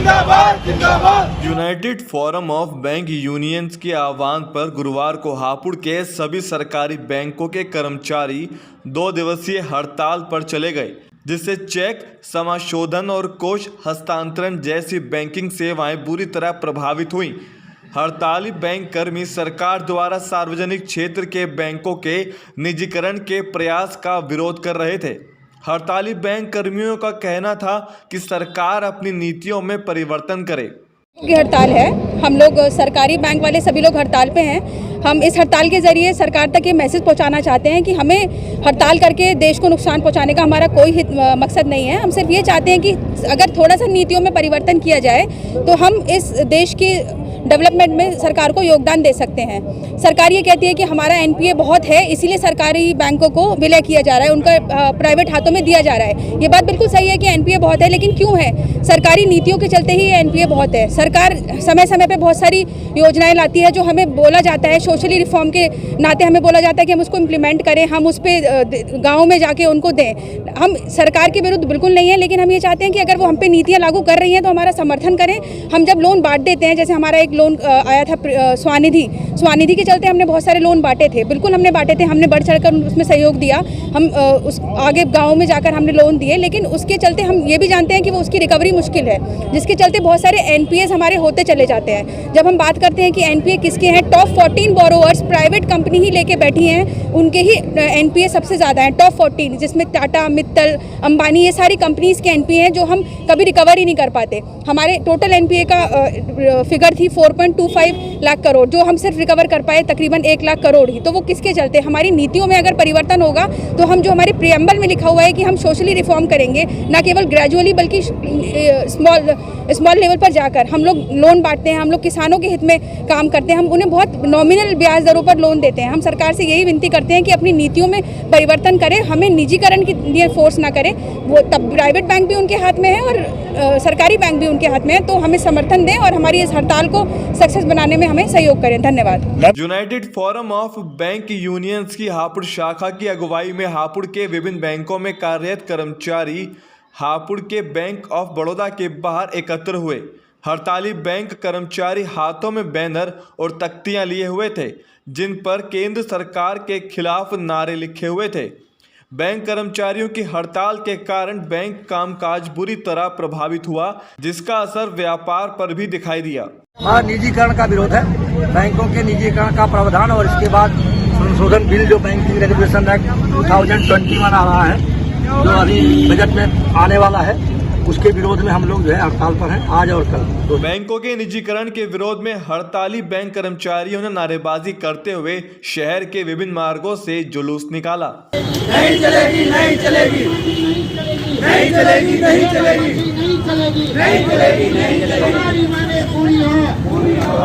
जिंदाबाद जिंदाबाद। United forum of bank unions के आह्वान पर गुरुवार को हापुड़ के सभी सरकारी बैंकों के कर्मचारी 2 दिवसीय हड़ताल पर चले गए, जिससे चेक समाशोधन और कोष हस्तांतरण जैसी बैंकिंग सेवाएं बुरी तरह प्रभावित हुई। हड़ताली बैंक कर्मी सरकार द्वारा सार्वजनिक क्षेत्र के बैंकों के निजीकरण के प्रयास का विरोध कर रहे थे। हड़ताली बैंक कर्मियों का कहना था कि सरकार अपनी नीतियों में परिवर्तन करे। की हड़ताल है, हम लोग सरकारी बैंक वाले सभी लोग हड़ताल पे हैं। हम इस हड़ताल के ज़रिए सरकार तक ये मैसेज पहुंचाना चाहते हैं कि हमें हड़ताल करके देश को नुकसान पहुंचाने का हमारा कोई मकसद नहीं है। हम सिर्फ ये चाहते हैं कि अगर थोड़ा सा नीतियों में परिवर्तन किया जाए तो हम इस देश की डेवलपमेंट में सरकार को योगदान दे सकते हैं। सरकार ये कहती है कि हमारा एनपीए बहुत है, इसीलिए सरकारी बैंकों को विलय किया जा रहा है, उनका प्राइवेट हाथों में दिया जा रहा है। ये बात बिल्कुल सही है कि एनपीए बहुत है, लेकिन क्यों है? सरकारी नीतियों के चलते ही ये एनपीए बहुत है। सरकार समय समय पे बहुत सारी योजनाएं लाती है जो हमें बोला जाता है, सोशली रिफॉर्म के नाते हमें बोला जाता है कि हम उसको इम्प्लीमेंट करें, हम उस पर गाँव में जाके उनको दें। हम सरकार के विरुद्ध बिल्कुल नहीं है, लेकिन हम ये चाहते हैं कि अगर वो हम पे नीतियाँ लागू कर रही हैं तो हमारा समर्थन करें। हम जब लोन बांट देते हैं, जैसे हमारा एक लोन आया था स्वानिधि के चलते हमने बहुत सारे लोन बांटे थे, बिल्कुल हमने बांटे थे, हमने बढ़ चढ़कर उसमें सहयोग दिया। हम उस आगे गाँव में जाकर हमने लोन दिए, लेकिन उसके चलते हम ये भी जानते हैं कि वो उसकी रिकवरी मुश्किल है, जिसके चलते बहुत सारे एनपीएस हमारे होते चले जाते हैं। जब हम बात करते हैं कि एनपीए किसके हैं, टॉप 14 बोरोवर्स प्राइवेट कंपनी ही लेके बैठी हैं, उनके ही एनपीए सबसे ज़्यादा हैं, टॉप 14, जिसमें टाटा, मित्तल, अंबानी, ये सारी कंपनीज़ के एनपीए हैं जो हम कभी रिकवर ही नहीं कर पाते। हमारे टोटल एनपीए का फिगर थी 4.25 लाख करोड़, जो हम सिर्फ रिकवर कर पाए तकरीबन 1 लाख करोड़ ही। तो वो किसके चलते? हमारी नीतियों में अगर परिवर्तन होगा तो हम, जो हमारे प्रियम्बल में लिखा हुआ है कि हम सोशली रिफॉर्म करेंगे, ना केवल ग्रेजुअली बल्कि स्मॉल लेवल पर जाकर हम लोग लोन बांटते हैं, हम लोग किसानों के हित में काम करते हैं, हम उन्हें बहुत नॉमिनल ब्याज दरों पर लोन देते हैं। हम सरकार से यही विनती करते हैं कि अपनी नीतियों में परिवर्तन करें, हमें निजीकरण की लिए फोर्स ना करें। वो तब प्राइवेट बैंक भी उनके हाथ में है और सरकारी बैंक भी उनके हाथ में है, तो हमें समर्थन दें और हमारी इस हड़ताल को सक्सेस बनाने में हमें सहयोग करें। धन्यवाद। United forum of bank unions की हापुड़ शाखा की अगुवाई में हापुड़ के विभिन्न बैंकों में कार्यरत कर्मचारी हापुड़ के बैंक ऑफ बड़ौदा के बाहर एकत्र हुए। हड़ताली बैंक कर्मचारी हाथों में बैनर और तख्तियां लिए हुए थे, जिन पर केंद्र सरकार के खिलाफ नारे लिखे हुए थे। बैंक कर्मचारियों की हड़ताल के कारण बैंक कामकाज बुरी तरह प्रभावित हुआ, जिसका असर व्यापार पर भी दिखाई दिया। हमारा निजीकरण का विरोध है, बैंकों के निजीकरण का प्रावधान और इसके बाद संशोधन बिल जो बैंकिंग रेगुलेशन एक्ट 2021 आ रहा है, जो अभी बजट में आने वाला है, उसके विरोध में हम लोग जो है हड़ताल पर हैं आज और कल। तो बैंकों के निजीकरण के विरोध में हड़ताली बैंक कर्मचारियों ने नारेबाजी करते हुए शहर के विभिन्न मार्गों से जुलूस निकाला। नहीं चलेगी नहीं चलेगी नहीं चलेगी नहीं चलेगी नहीं चलेगी नहीं चलेगी नहीं चलेगी, हमारी मांगे पूरी हो।